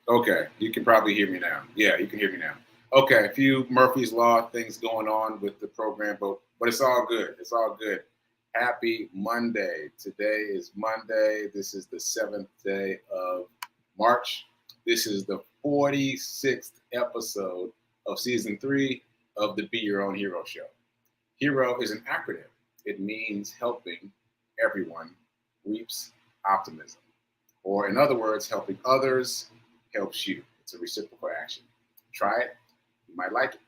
Okay, you can probably hear me now. Yeah, you can hear me now. Okay, a few Murphy's Law things going on with the program, but it's all good. It's all good. Happy Monday. Today is Monday. This is the 7th day of March. This is the 46th episode of season 3 of the Be Your Own Hero show. Hero is an acronym. It means helping everyone reaps optimism. Or in other words, helping others helps you. It's a reciprocal action. Try it. You might like it.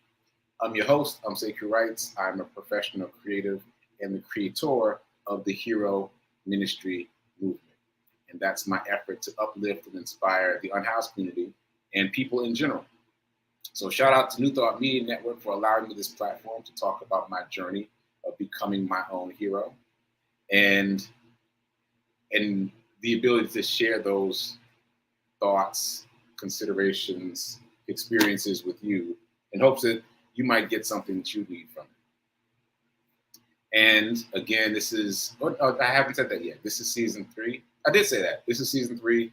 I'm your host. I'm Sekouwrites. I'm a professional creative and the creator of the Hero Ministry movement. And that's my effort to uplift and inspire the unhoused community and people in general. So shout out to New Thought Media Network for allowing me this platform to talk about my journey of becoming my own hero and the ability to share those thoughts, considerations, experiences with you in hopes that you might get something that you need from it. And again, this is, I haven't said that yet. This is season 3. I did say that. This is season 3.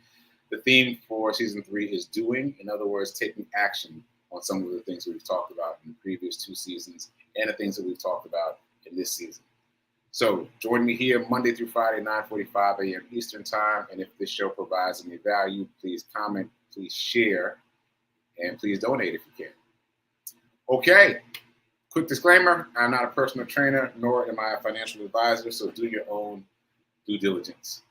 The theme for season 3 is doing. In other words, taking action on some of the things we've talked about in the previous 2 seasons and the things that we've talked about in this season. So join me here Monday through Friday, 9:45 a.m. Eastern Time. And if this show provides any value, please comment, please share, and please donate if you can. Okay, quick disclaimer. I'm not a personal trainer, nor am I a financial advisor, so do your own due diligence.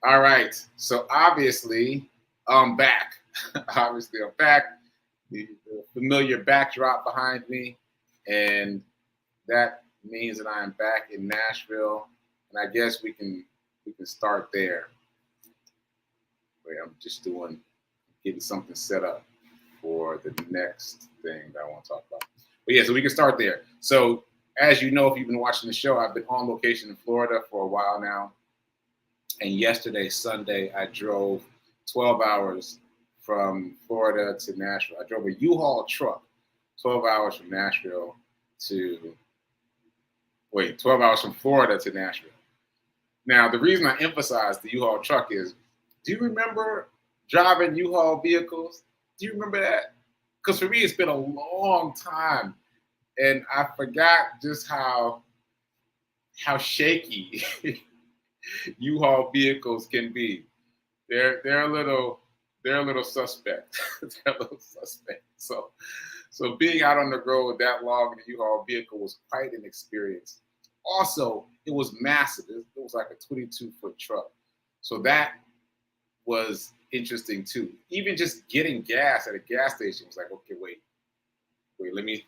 All right, so obviously I'm back. Obviously I'm back. The familiar backdrop behind me, and that means that I am back in Nashville, and I guess we can start there. Wait, I'm just getting something set up for the next thing that I want to talk about. But yeah, so we can start there. So as you know, if you've been watching the show, I've been on location in Florida for a while now. And yesterday, Sunday, I drove 12 hours from Florida to Nashville. I drove a U-Haul truck 12 hours from Nashville to 12 hours from Florida to Nashville. Now, the reason I emphasize the U-Haul truck is, do you remember driving U-Haul vehicles? Do you remember that? Because for me, it's been a long time, and I forgot just how shaky U-Haul vehicles can be. They're a little suspect. They're a little suspect. So being out on the road that long in a U-Haul vehicle was quite an experience. Also, it was massive. It was like a 22-foot truck. So that was interesting too. Even just getting gas at a gas station was like, okay, wait, let me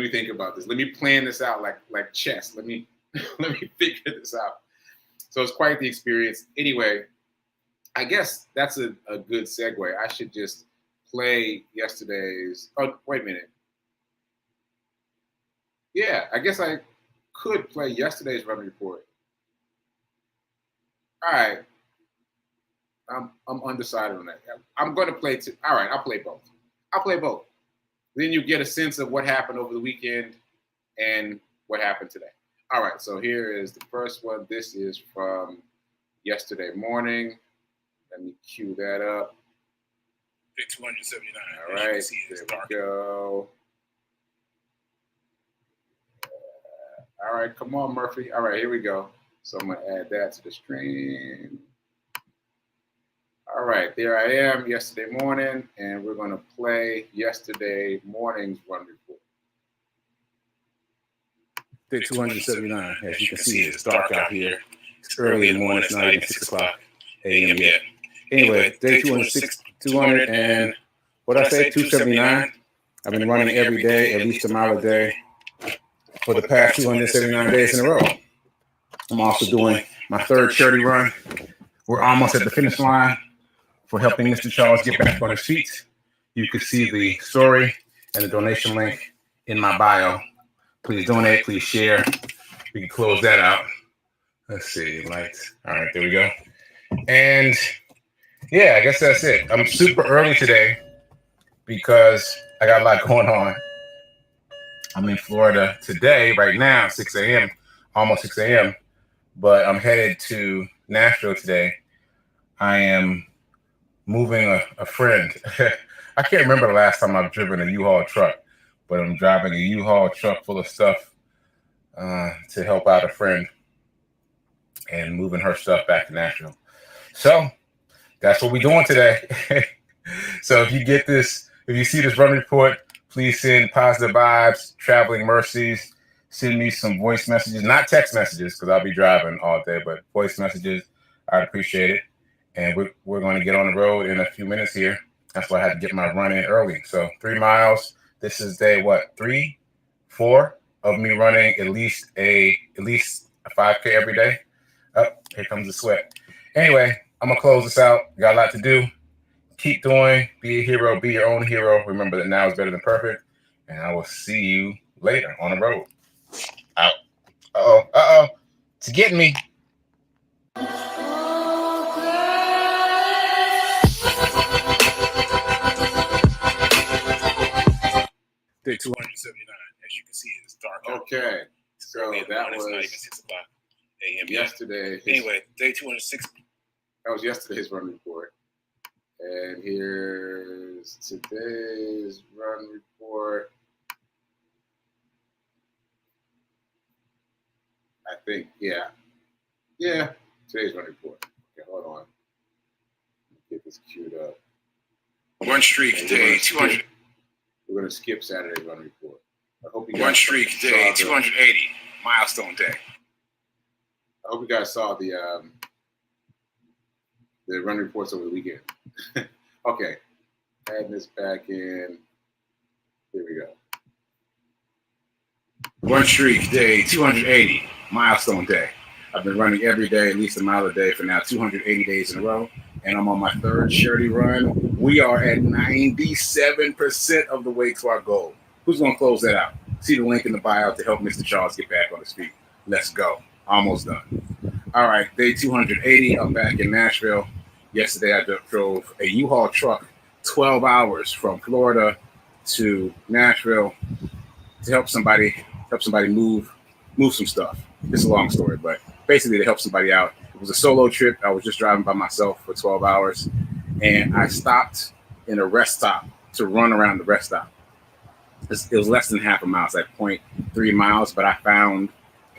think about this. Let me plan this out like chess. Let me figure this out. So it's quite the experience. Anyway, I guess that's a good segue. I should just play yesterday's. Oh, wait a minute. Yeah, I guess I could play yesterday's run report. All right. I'm undecided on that. I'm going to play two. All right, I'll play both. Then you get a sense of what happened over the weekend and what happened today. All right, so here is the first one. This is from yesterday morning. Let me cue that up. Day 279. All right, there we go. All right, come on, Murphy. All right, here we go. So I'm going to add that to the stream. All right, there I am yesterday morning, and we're going to play yesterday morning's run report. Day 279. As you can see, it's dark out here. It's early in the morning. It's not even 6 o'clock a.m. yet. Anyway, day 200 and what I say, 279. I've been running every day, at least a mile a day, for the past 279 days in a row. I'm also doing my third charity run. We're almost at the finish line for helping Mr. Charles get back on his feet. You can see the story and the donation link in my bio. Please donate, please share. We can close that out. Let's see, lights. All right, there we go. And yeah, I guess that's it. I'm super early today because I got a lot going on. I'm in Florida today, right now, 6 a.m., almost 6 a.m., but I'm headed to Nashville today. I am moving a friend. I can't remember the last time I've driven a U-Haul truck, but I'm driving a U-Haul truck full of stuff to help out a friend and moving her stuff back to Nashville. So that's what we're doing today. So if you get this, if you see this run report, please send positive vibes, traveling mercies. Send me some voice messages, not text messages, because I'll be driving all day, but voice messages. I'd appreciate it. And we're going to get on the road in a few minutes here. That's why I had to get my run in early. So 3 miles. This is day what? 3, 4 of me running at least a 5K every day. Oh, here comes the sweat. Anyway, I'm gonna close this out. Got a lot to do. Keep doing. Be a hero. Be your own hero. Remember that now is better than perfect. And I will see you later on the road. Out. Uh-oh. It's getting me. Day 279. As you can see, it's dark out. Okay. So that was not even 6 o'clock a.m. yesterday. Anyway, day 206. That was yesterday's run report. And here's today's run report. I think, yeah. Today's run report. Okay, hold on. Get this queued up. Run streak day 200. We're gonna skip Saturday's run report. I hope you guys Run streak day 280. Milestone day. I hope you guys saw the run reports over the weekend. Okay, add this back in. Here we go. Run streak day 280. Milestone day. I've been running every day, at least a mile a day for now 280 days in a row. And I'm on my third charity run. We are at 97% of the way to our goal. Who's going to close that out? See the link in the bio to help Mr. Charles get back on his feet. Let's go. Almost done. All right, day 280. I'm back in Nashville. Yesterday, I drove a U-Haul truck 12 hours from Florida to Nashville to help somebody move some stuff. It's a long story, but basically to help somebody out. It was a solo trip. I was just driving by myself for 12 hours, and I stopped in a rest stop to run around the rest stop. It was less than half a mile. It's like 0.3 miles, but I found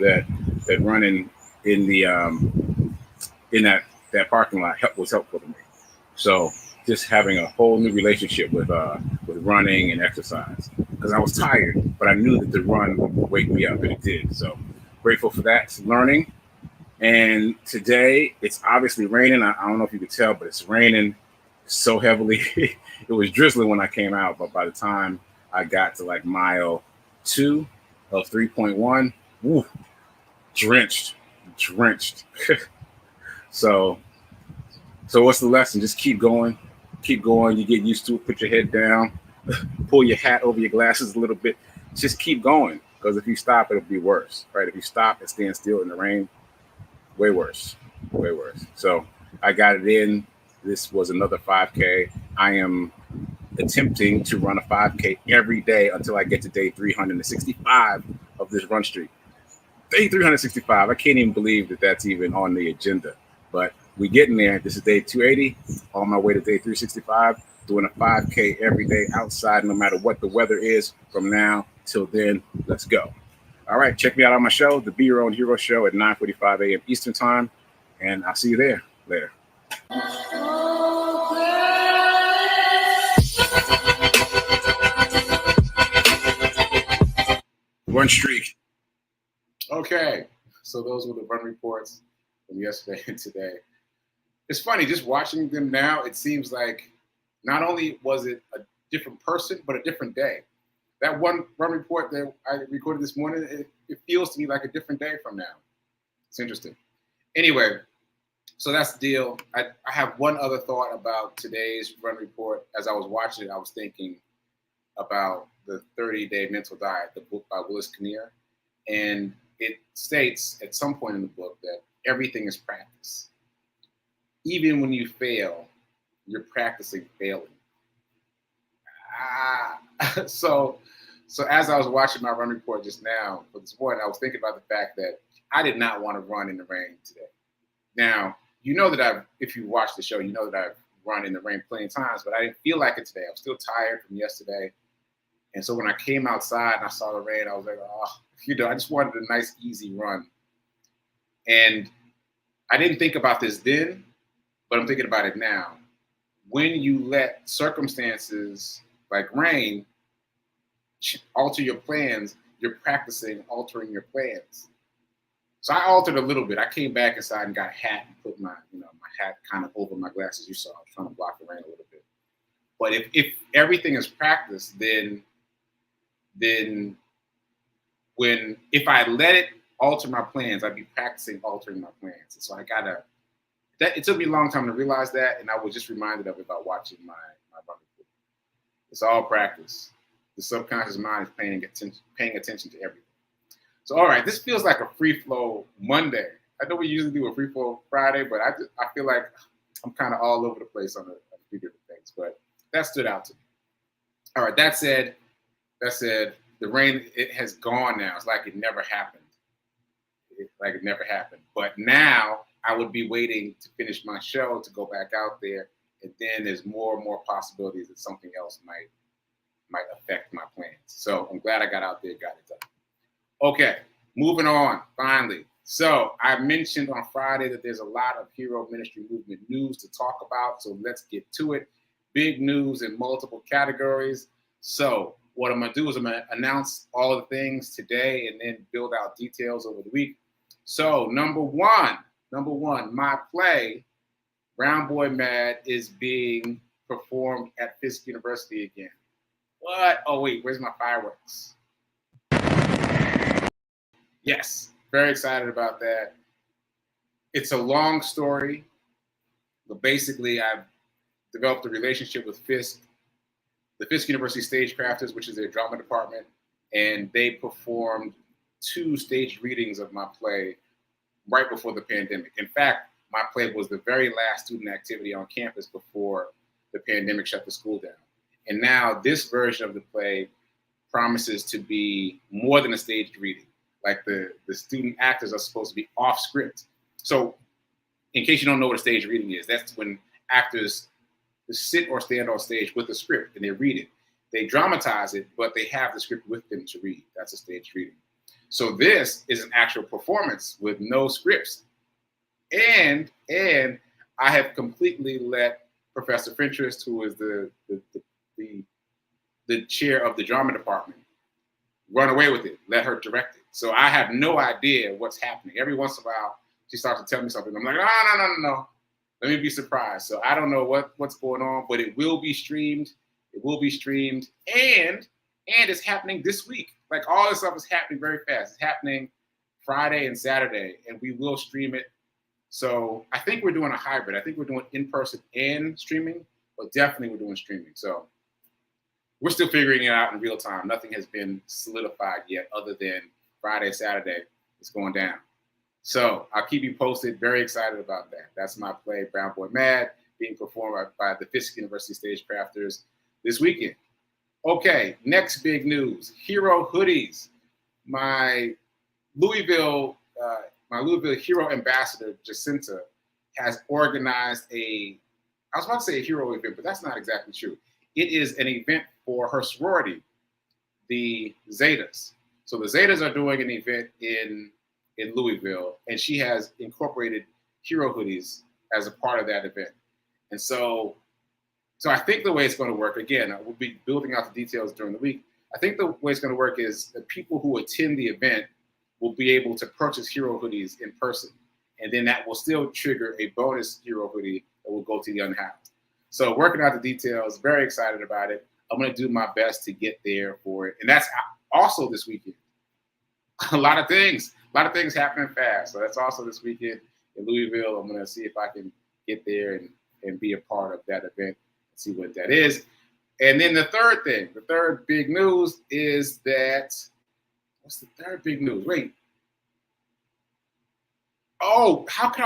that running in the in that parking lot was helpful to me. So just having a whole new relationship with running and exercise, because I was tired, but I knew that the run would wake me up, and it did. So grateful for that. It's learning. And today it's obviously raining. I don't know if you could tell, but it's raining so heavily. It was drizzling when I came out, but by the time I got to like mile 2 of 3.1, woo, drenched. So what's the lesson? Just keep going. You get used to it. Put your head down, pull your hat over your glasses a little bit. Just keep going, because if you stop, it'll be worse, right? If you stop and stand still in the rain, way worse. So I got it in. This was another 5K. I am attempting to run a 5K every day until I get to day 365 of this run streak. Day 365. I can't even believe that that's even on the agenda, but we getting there. This is day 280, on my way to day 365, doing a 5K every day outside, no matter what the weather is from now till then. Let's go. All right, check me out on my show, the Be Your Own Hero Show at 9:45 a.m. Eastern Time, and I'll see you there later. Run streak. Okay, so those were the run reports from yesterday and today. It's funny, just watching them now, it seems like not only was it a different person, but a different day. That one run report that I recorded this morning, it feels to me like a different day from now. It's interesting. Anyway, so that's the deal. I have one other thought about today's run report. As I was watching it, I was thinking about the 30-Day Mental Diet, the book by Willis Kinnear. And it states at some point in the book that everything is practice. Even when you fail, you're practicing failing. So as I was watching my run report just now for this morning, I was thinking about the fact that I did not want to run in the rain today. Now, you know that if you watch the show, you know that I've run in the rain plenty of times, but I didn't feel like it today. I was still tired from yesterday. And so when I came outside and I saw the rain, I was like, oh, I just wanted a nice, easy run. And I didn't think about this then, but I'm thinking about it now. When you let circumstances like rain alter your plans, you're practicing altering your plans. So I altered a little bit. I came back inside and got a hat and put my hat kind of over my glasses. You saw I was trying to block the rain a little bit. But if everything is practice, then if I let it alter my plans, I'd be practicing altering my plans. And so it took me a long time to realize that, and I was just reminded of it by watching my running. It's all practice. The subconscious mind is paying attention to everything. So, all right, this feels like a free flow Monday. I know we usually do a free flow Friday, but I feel like I'm kind of all over the place on a few different things, but that stood out to me. All right, that said, the rain, it has gone now. It's like it never happened. But now I would be waiting to finish my show to go back out there, and then there's more and more possibilities that something else might affect my plans. So I'm glad I got out there, got it done. Okay, moving on, finally. So I mentioned on Friday that there's a lot of Hero Ministry Movement news to talk about, so let's get to it. Big news in multiple categories. So what I'm gonna do is I'm gonna announce all of the things today and then build out details over the week. So number one, my play, Brown Boy Mad, is being performed at Fisk University again. What? Oh wait, where's my fireworks? Yes, very excited about that. It's a long story, but basically I've developed a relationship with Fisk, the Fisk University Stagecrafters, which is their drama department, and they performed 2 staged readings of my play right before the pandemic. In fact, my play was the very last student activity on campus before the pandemic shut the school down. And now this version of the play promises to be more than a staged reading. Like the student actors are supposed to be off script. So in case you don't know what a staged reading is, that's when actors sit or stand on stage with a script and they read it. They dramatize it, but they have the script with them to read. That's a staged reading. So this is an actual performance with no scripts. And I have completely let Professor Fintrist, who is the chair of the drama department, run away with it, let her direct it. So I have no idea what's happening. Every once in a while, she starts to tell me something. I'm like, no. Let me be surprised. So I don't know what's going on, but it will be streamed. It will be streamed. And it's happening this week. Like all this stuff is happening very fast. It's happening Friday and Saturday, and we will stream it. So I think we're doing a hybrid. I think we're doing in-person and streaming, but definitely we're doing streaming. So we're still figuring it out in real time. Nothing has been solidified yet other than Friday, Saturday, it's going down. So I'll keep you posted. Very excited about that. That's my play, Brown Boy Mad, being performed by the Fisk University Stagecrafters this weekend. Okay, next big news, Hero hoodies. My Louisville Hero ambassador, Jacinta, has organized I was about to say a hero event, but that's not exactly true. It is an event for her sorority, the Zetas. So the Zetas are doing an event in Louisville, and she has incorporated hero hoodies as a part of that event. And so I think the way it's going to work, again, we'll be building out the details during the week. I think the way it's going to work is the people who attend the event will be able to purchase hero hoodies in person. And then that will still trigger a bonus hero hoodie that will go to the unhoused. So working out the details, very excited about it. I'm going to do my best to get there for it. And that's also this weekend. A lot of things happening fast. So that's also this weekend in Louisville. I'm going to see if I can get there and be a part of that event, see what that is. And then the third big news is that, what's the third big news? Wait. Oh, how could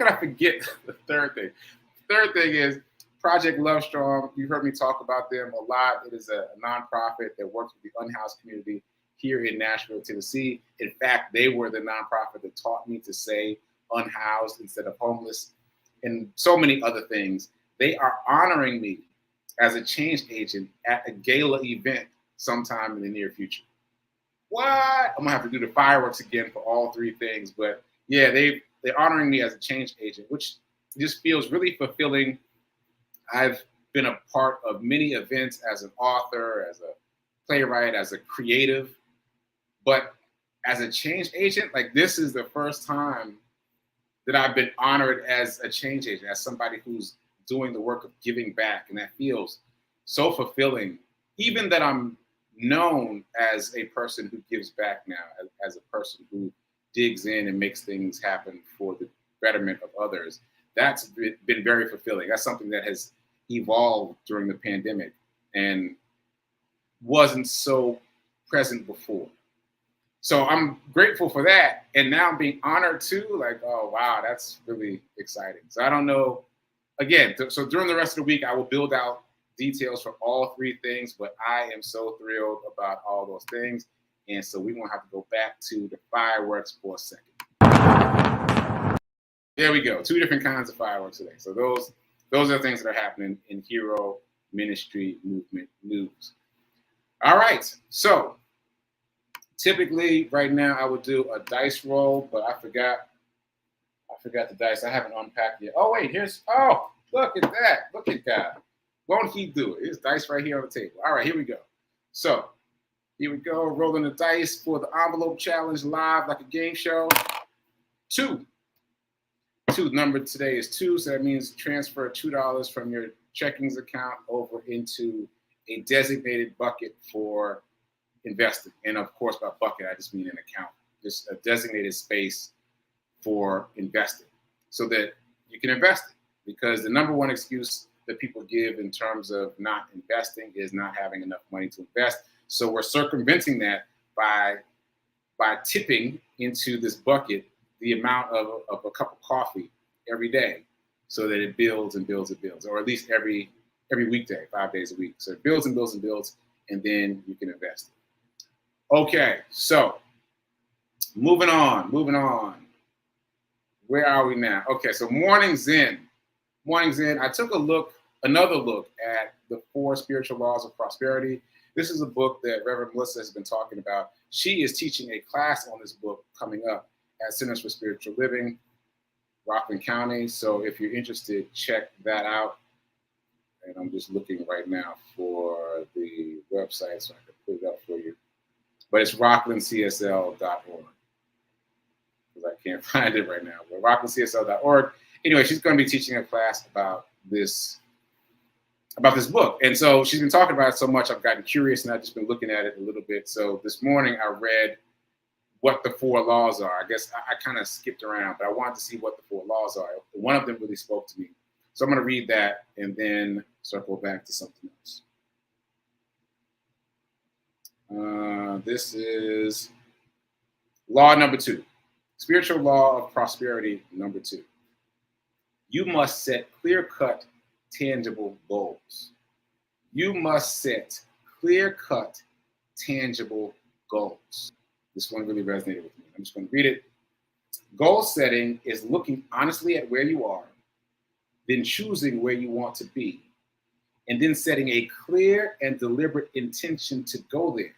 I forget the third thing? The third thing is Project Love Strong. You've heard me talk about them a lot. It is a nonprofit that works with the unhoused community here in Nashville, Tennessee. In fact, they were the nonprofit that taught me to say unhoused instead of homeless, and so many other things they are honoring me as a change agent at a gala event sometime in the near future. What? I'm gonna have to do the fireworks again for all three things, but yeah, they're honoring me as a change agent, which just feels really fulfilling. I've been a part of many events as an author, as a playwright, as a creative, but as a change agent, like this is the first time that I've been honored as a change agent, as somebody who's doing the work of giving back. And that feels so fulfilling, even that I'm known as a person who gives back now, as a person who digs in and makes things happen for the betterment of others. That's been very fulfilling. That's something that has evolved during the pandemic and wasn't so present before. So I'm grateful for that. And now I'm being honored too. Like, oh, wow, that's really exciting. So I don't know. Again, so during the rest of the week, I will build out details for all three things, but I am so thrilled about all those things. And so we won't have to go back to the fireworks for a second. There we go. Two different kinds of fireworks today. So those are things that are happening in Hero Ministry Movement News. All right. So typically right now I would do a dice roll, but I forgot the dice. I haven't unpacked yet. Oh, wait, look at that. Look at God. Won't he do it? There's dice right here on the table. All right, here we go. So here we go, rolling the dice for the envelope challenge live like a game show. Two. Number today is 2, so that means transfer $2 from your checkings account over into a designated bucket for investing. And of course, by bucket, I just mean an account, just a designated space for investing so that you can invest it. Because the number one excuse that people give in terms of not investing is not having enough money to invest. So we're circumventing that by tipping into this bucket the amount of a cup of coffee every day so that it builds and builds and builds, or at least every weekday, 5 days a week. So it builds and builds and builds, and then you can invest it. Okay, so moving on. Where are we now? Okay, so Morning Zen. I took another look at the 4 spiritual laws of prosperity. This is a book that Reverend Melissa has been talking about. She is teaching a class on this book coming up at Centers for Spiritual Living, Rockland County. So if you're interested, check that out. And I'm just looking right now for the website so I can put it up for you. But it's rocklandcsl.org. Because I can't find it right now. But rocklandcsl.org. Anyway, she's going to be teaching a class about this book. And so she's been talking about it so much, I've gotten curious and I've just been looking at it a little bit. So this morning I read what the 4 laws are. I guess I kind of skipped around, but I wanted to see what the 4 laws are. One of them really spoke to me. So I'm going to read that and then circle back to something else. This is law number 2. Spiritual law of prosperity number 2. You must set clear-cut, tangible goals. You must set clear-cut, tangible goals. This one really resonated with me. I'm just going to read it. Goal setting is looking honestly at where you are, then choosing where you want to be, and then setting a clear and deliberate intention to go there.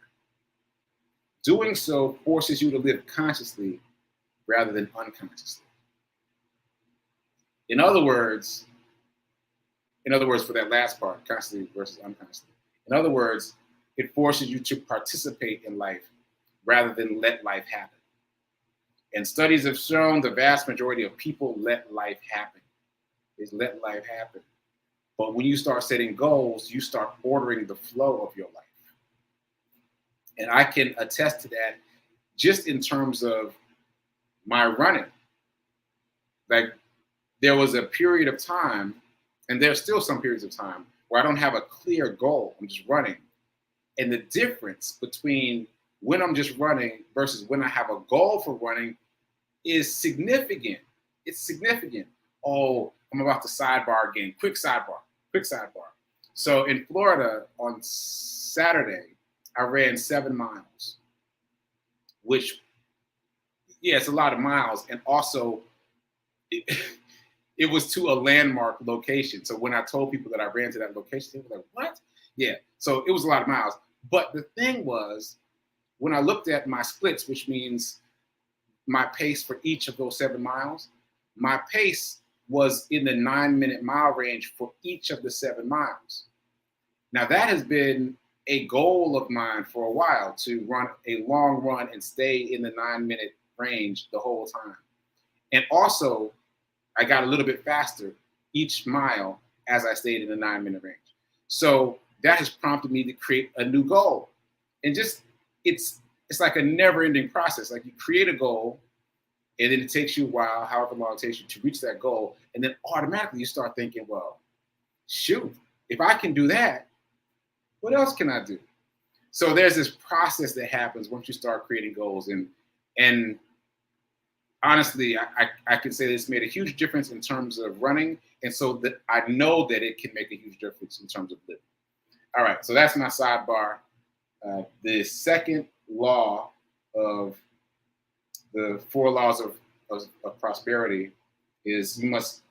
Doing so forces you to live consciously rather than unconsciously. In other words, for that last part, consciously versus unconsciously. In other words, it forces you to participate in life rather than let life happen. And studies have shown the vast majority of people let life happen. They let life happen. But when you start setting goals, you start ordering the flow of your life. And I can attest to that just in terms of my running. Like, there was a period of time, and there's still some periods of time, where I don't have a clear goal. I'm just running. And the difference between when I'm just running versus when I have a goal for running is significant. It's significant. Oh, I'm about to sidebar again. Quick sidebar. So in Florida on Saturday, I ran 7 miles, which, yeah, it's a lot of miles. And also, it was to a landmark location. So when I told people that I ran to that location, they were like, what? Yeah. So it was a lot of miles. But the thing was, when I looked at my splits, which means my pace for each of those 7 miles, my pace was in the 9-minute mile range for each of the 7 miles. Now that has been a goal of mine for a while, to run a long run and stay in the 9-minute range the whole time. And also, I got a little bit faster each mile as I stayed in the 9-minute range. So that has prompted me to create a new goal. And just, it's like a never-ending process. Like, you create a goal, and then it takes you a while, however long it takes you to reach that goal. And then automatically you start thinking, well, shoot, if I can do that, what else can I do? So there's this process that happens once you start creating goals. And honestly, I can say this made a huge difference in terms of running. And so that I know that it can make a huge difference in terms of living. All right, so that's my sidebar. The second law of the 4 laws of prosperity is you must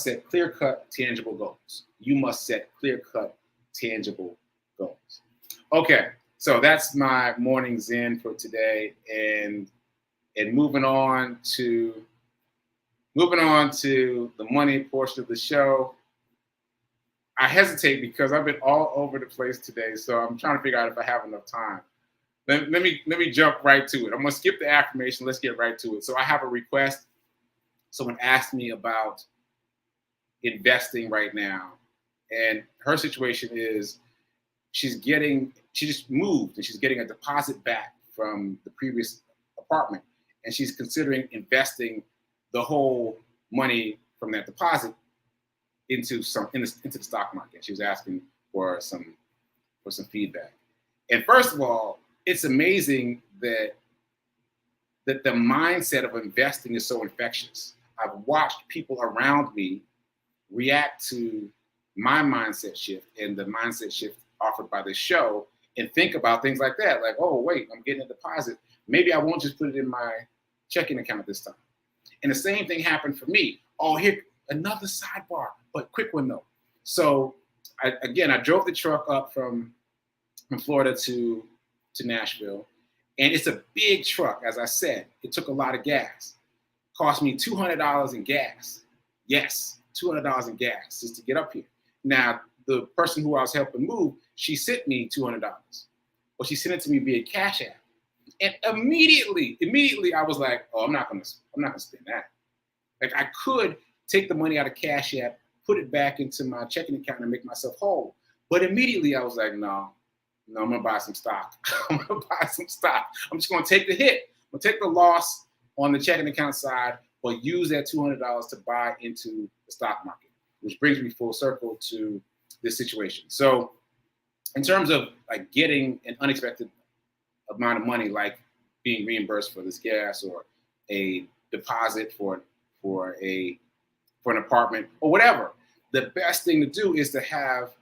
set clear-cut, tangible goals. You must set clear-cut, tangible goals. Okay, so that's my morning zen for today, and moving on to the money portion of the show. I hesitate because I've been all over the place today, so I'm trying to figure out if I have enough time. Let me jump right to it. I'm gonna skip the affirmation. Let's get right to it. So I have a request. Someone asked me about investing right now, and her situation is she just moved and she's getting a deposit back from the previous apartment, and she's considering investing the whole money from that deposit into the stock market. She was asking for some feedback. And first of all, it's amazing that the mindset of investing is so infectious. I've watched people around me react to my mindset shift and the mindset shift offered by this show, and think about things like that. Like, oh, wait, I'm getting a deposit. Maybe I won't just put it in my checking account this time. And the same thing happened for me. Oh, here, another sidebar, but quick one though. So I drove the truck up from Florida to Nashville, and it's a big truck. As I said, it took a lot of gas. Cost me $200 in gas. Yes, $200 in gas just to get up here. Now, the person who I was helping move, she sent me $200. Well, she sent it to me via Cash App. And immediately I was like, oh, I'm not gonna spend that. Like, I could take the money out of Cash App, put it back into my checking account and make myself whole. But immediately I was like, no, I'm gonna buy some stock. I'm gonna buy some stock. I'm just gonna take the hit. I'm gonna take the loss on the checking account side, but use that $200 to buy into the stock market, which brings me full circle to this situation. So in terms of like getting an unexpected amount of money, like being reimbursed for this gas or a deposit for an apartment or whatever, the best thing to do is to have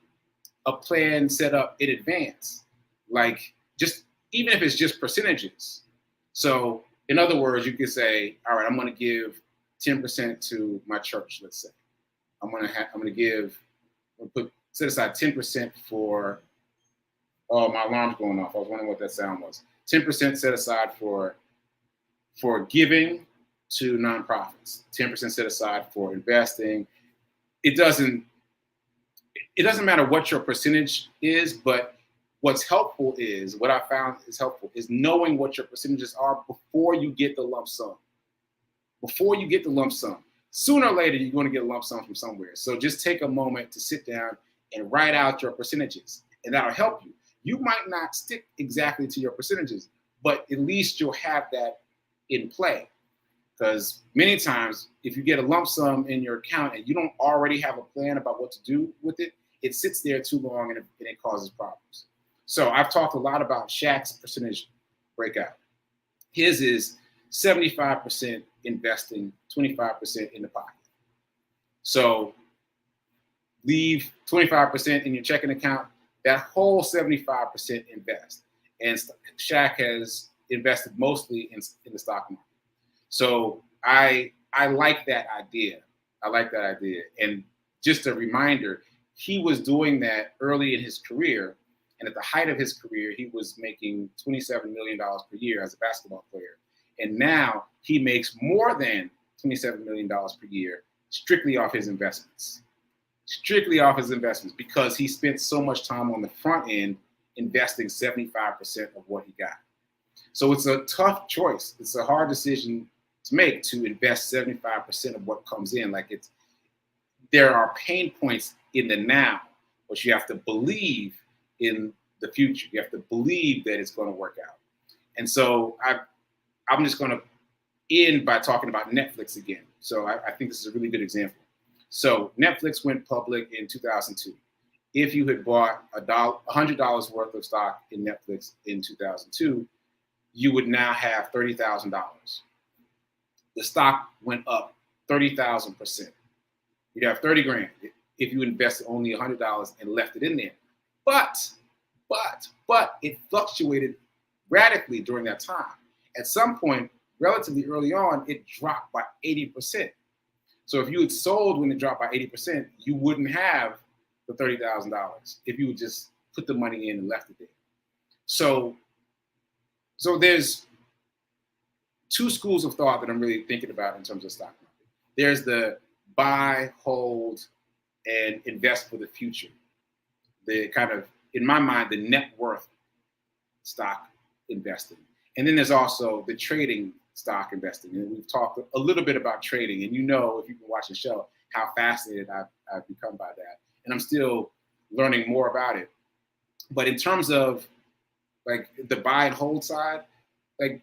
a plan set up in advance. Like, just even if it's just percentages. So in other words, you could say, all right, I'm going to give 10% to my church. Let's say I'm going to set aside 10% for. Oh, my alarm's going off. I was wondering what that sound was. 10% set aside for giving to nonprofits. 10% set aside for investing. It doesn't matter what your percentage is, but what I found is helpful is knowing what your percentages are before you get the lump sum. Before you get the lump sum. Sooner or later, you're going to get a lump sum from somewhere. So just take a moment to sit down and write out your percentages, and that'll help you. You might not stick exactly to your percentages, but at least you'll have that in play. Because many times, if you get a lump sum in your account and you don't already have a plan about what to do with it, it sits there too long and it causes problems. So I've talked a lot about Shaq's percentage breakout. His is 75% investing, 25% in the pocket. So leave 25% in your checking account, that whole 75% invest. And Shaq has invested mostly in the stock market. So I like that idea. I like that idea. And just a reminder, he was doing that early in his career. And at the height of his career, he was making $27 million per year as a basketball player. And now he makes more than $27 million per year strictly off his investments. Strictly off his investments, because he spent so much time on the front end investing 75% of what he got. So it's a tough choice. It's a hard decision to make, to invest 75% of what comes in. Like, there are pain points in the now, but you have to believe in the future. You have to believe that it's going to work out. And so I'm just going to end by talking about Netflix again. So I think this is a really good example. So Netflix went public in 2002. If you had bought $100 worth of stock in Netflix in 2002, you would now have $30,000. The stock went up 30,000%. You'd have 30 grand if you invested only $100 and left it in there. But it fluctuated radically during that time. At some point, relatively early on, it dropped by 80%. So if you had sold when it dropped by 80%, you wouldn't have the $30,000 if you would just put the money in and left it there. So there's two schools of thought that I'm really thinking about in terms of stock market. There's the buy, hold, and invest for the future. The kind of, in my mind, the net worth stock investing. And then there's also the trading stock investing. And we've talked a little bit about trading. And you know, if you've been watching the show, how fascinated I've become by that. And I'm still learning more about it. But in terms of like the buy and hold side, like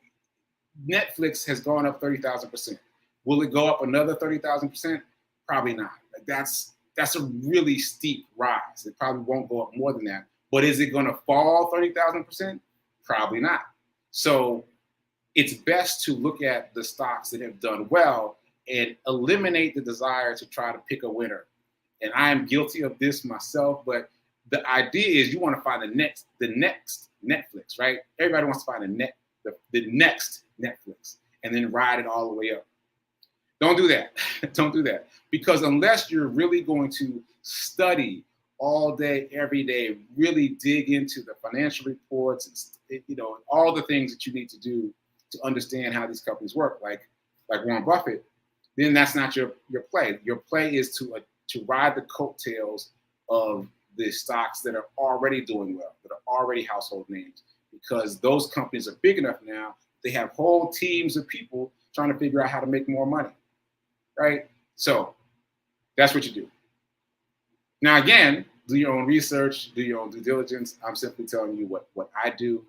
Netflix has gone up 30,000%. Will it go up another 30,000%? Probably not. Like that's a really steep rise. It probably won't go up more than that. But is it going to fall 30,000%? Probably not. So it's best to look at the stocks that have done well and eliminate the desire to try to pick a winner. And I am guilty of this myself, but the idea is you want to find the next Netflix, right? Everybody wants to find the next Netflix and then ride it all the way up. Don't do that. Don't do that. Because unless you're really going to study all day, every day, really dig into the financial reports and, you know, all the things that you need to do to understand how these companies work, like Warren Buffett, then that's not your play. Your play is to ride the coattails of the stocks that are already doing well, that are already household names, because those companies are big enough now. They have whole teams of people trying to figure out how to make more money, right? So that's what you do. Now, again, do your own research, do your own due diligence. I'm simply telling you what I do.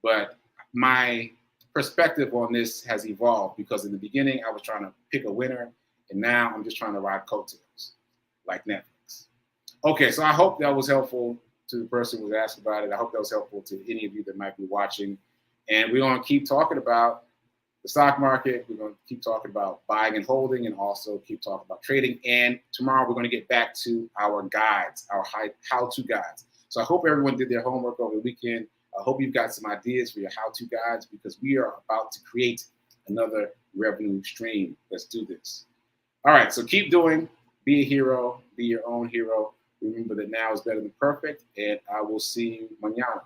But my perspective on this has evolved, because in the beginning, I was trying to pick a winner, and now I'm just trying to ride coattails like Netflix. Okay, so I hope that was helpful to the person who was asked about it. I hope that was helpful to any of you that might be watching. And we're going to keep talking about the stock market. We're going to keep talking about buying and holding, and also keep talking about trading. And tomorrow we're going to get back to our guides, our how-to guides. So I hope everyone did their homework over the weekend. I hope you've got some ideas for your how-to guides, because we are about to create another revenue stream. Let's do this. All right, so keep doing. Be a hero. Be your own hero. Remember that now is better than perfect, and I will see you mañana.